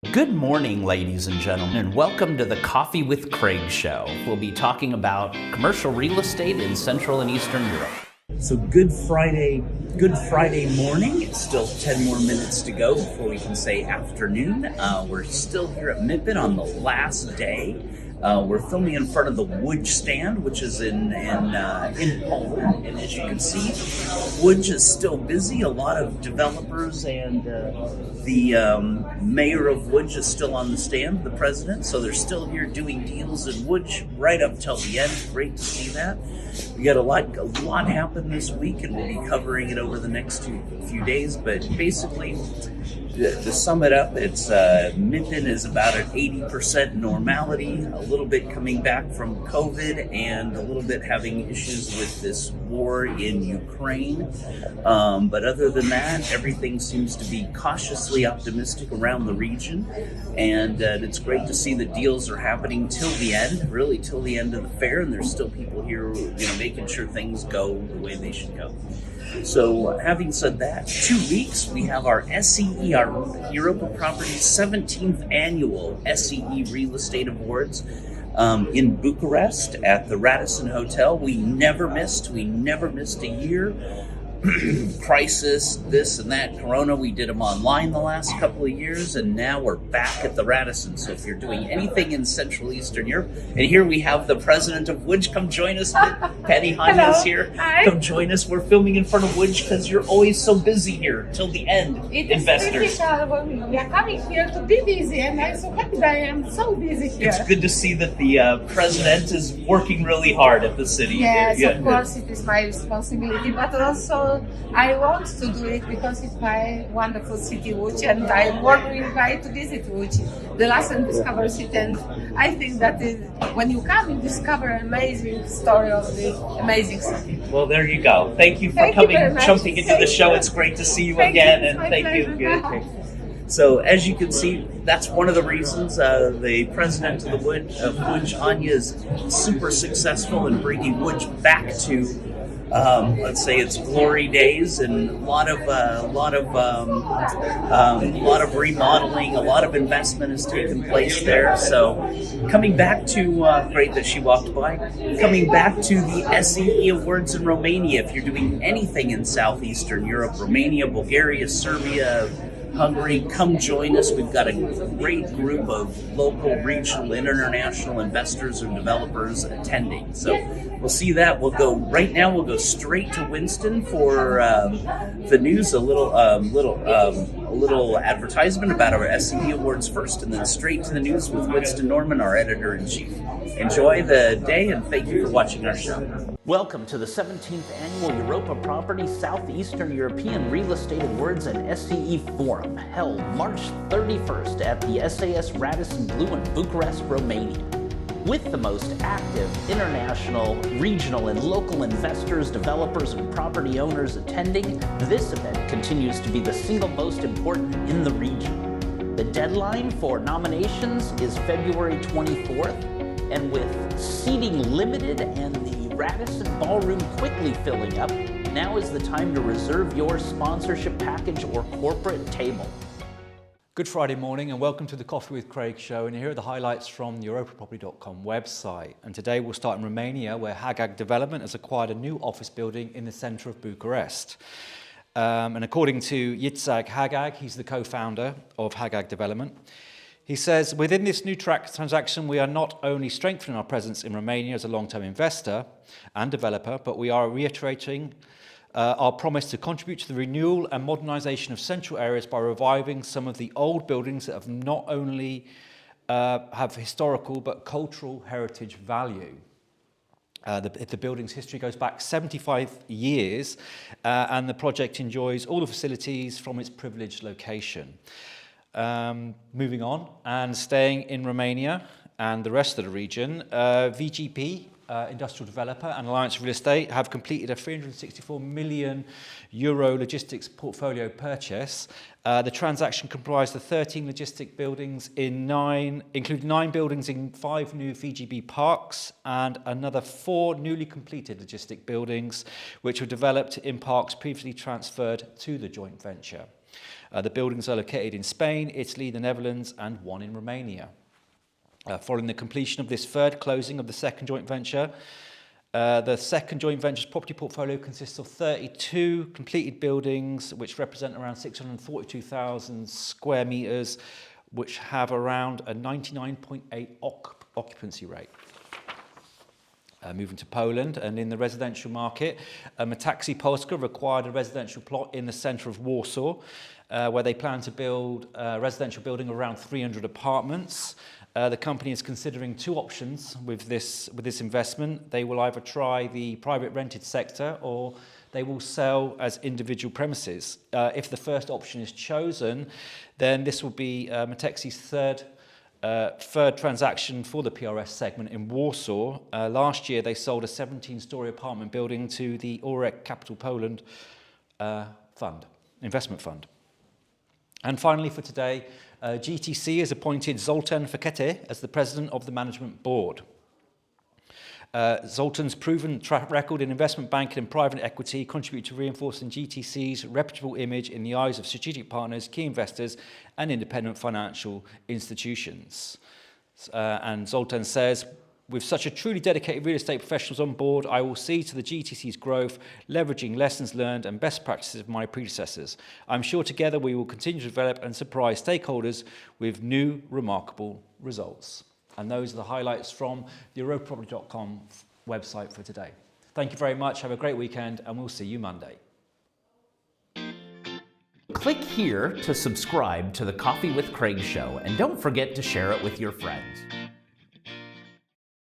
Good morning, ladies and gentlemen, and welcome to the Coffee with Craig show. We'll be talking about commercial real estate in Central and Eastern Europe. So Good Friday morning. It's still 10 more minutes to go before we can say afternoon. We're still here at MIPIM on the last day. We're filming in front of the Łódź stand, which is in Poland, and as you can see, Łódź is still busy. A lot of developers and the mayor of Łódź is still on the stand, the president, so they're still here doing deals in Łódź right up till the end. Great to see that. We got a lot happened this week, and we'll be covering it over the next few days. But basically, to sum it up, it's MIPIM is about at 80% normality, a little bit coming back from COVID, and a little bit having issues with this war in Ukraine. But other than that, everything seems to be cautiously optimistic around the region, and it's great to see that deals are happening till the end, really till the end of the fair, and there's still people here, making sure things go the way they should go. So, having said that, 2 weeks, we have our SEE, our EuropaProperty 17th annual SEE Real Estate Awards in Bucharest at the Radisson Hotel. We never missed a year. Crisis, this and that, Corona, we did them online the last couple of years, and now we're back at the Radisson. So if you're doing anything in Central Eastern Europe, and here we have the president of Łódź, come join us. Patty Hanna's here. Hi. Come join us. We're filming in front of Łódź because you're always so busy here till the end, It is investors. critical. We are coming here to be busy, and I'm so happy that I am so busy here. It's good to see that the president is working really hard at the city. Yes, Yeah. of course, it is my responsibility, but also I want to do it because it's my wonderful city, Łódź, and I warmly invite to visit Łódź, the last undiscovered city. And I think that when you come, you discover an amazing story of the amazing city. Well, there you go. Thank you for Thank you coming, very much. jumping into the Thank show. you. It's great to see you Thank you. again, It's and my thank you. pleasure. Good. So, as you can see, that's one of the reasons the president of Łódź, Anya, is super successful in bringing Łódź back to, let's say, its glory days, and a lot of remodeling, a lot of investment has taken place there. So, coming back to great that she walked by. Coming back to the SEE Awards in Romania. If you're doing anything in Southeastern Europe, Romania, Bulgaria, Serbia, Hungary, come join us. We've got a great group of local, regional, international investors and developers attending. So we'll see that. We'll go straight to Winston for the news. A little advertisement about our SEE Awards first, and then straight to the news with Winston Norman, our editor-in-chief. Enjoy the day, and thank you for watching our show. Welcome to the 17th Annual Europa Property Southeastern European Real Estate Awards and SEE Forum, held March 31st at the SAS Radisson Blu in Bucharest, Romania. With the most active international, regional, and local investors, developers, and property owners attending, this event continues to be the single most important in the region. The deadline for nominations is February 24th, and with seating limited and the Radisson Ballroom quickly filling up, now is the time to reserve your sponsorship package or corporate table. Good Friday morning, and welcome to the Coffee with Craig show. And here are the highlights from the EuropaProperty.com website. And today we'll start in Romania, where Hagag Development has acquired a new office building in the centre of Bucharest. And according to Yitzhak Hagag, he's the co-founder of Hagag Development. He says, within this new transaction, we are not only strengthening our presence in Romania as a long-term investor and developer, but we are reiterating our promise to contribute to the renewal and modernisation of central areas by reviving some of the old buildings that have not only have historical but cultural heritage value. The building's history goes back 75 years, and the project enjoys all the facilities from its privileged location. Moving on and staying in Romania and the rest of the region, VGP, industrial developer, and Alliance Real Estate have completed a €364 million logistics portfolio purchase. The transaction comprised of 13 logistic buildings including 9 buildings in 5 new VGP parks and another 4 newly completed logistic buildings, which were developed in parks previously transferred to the joint venture. The buildings are located in Spain, Italy, the Netherlands, and one in Romania. Following the completion of this third closing of the second joint venture, the second joint venture's property portfolio consists of 32 completed buildings, which represent around 642,000 square metres, which have around a 99.8 occupancy rate. Moving to Poland, and in the residential market, Mataxi Polska acquired a residential plot in the centre of Warsaw, where they plan to build a residential building of around 300 apartments. The company is considering two options with this investment. They will either try the private rented sector, or they will sell as individual premises. If the first option is chosen, then this will be Mataxi's third transaction for the PRS segment in Warsaw. Last year, they sold a 17-storey apartment building to the EuropaProperty Poland investment fund. And finally for today, GTC has appointed Zoltan Fekete as the president of the management board. Zoltan's proven track record in investment banking and private equity contribute to reinforcing GTC's reputable image in the eyes of strategic partners, key investors, and independent financial institutions. And Zoltan says, with such a truly dedicated real estate professionals on board, I will see to the GTC's growth, leveraging lessons learned and best practices of my predecessors. I'm sure together we will continue to develop and surprise stakeholders with new, remarkable results. And those are the highlights from the EuropaProperty.com website for today. Thank you very much. Have a great weekend, and we'll see you Monday. Click here to subscribe to the Coffee with Craig show, and don't forget to share it with your friends.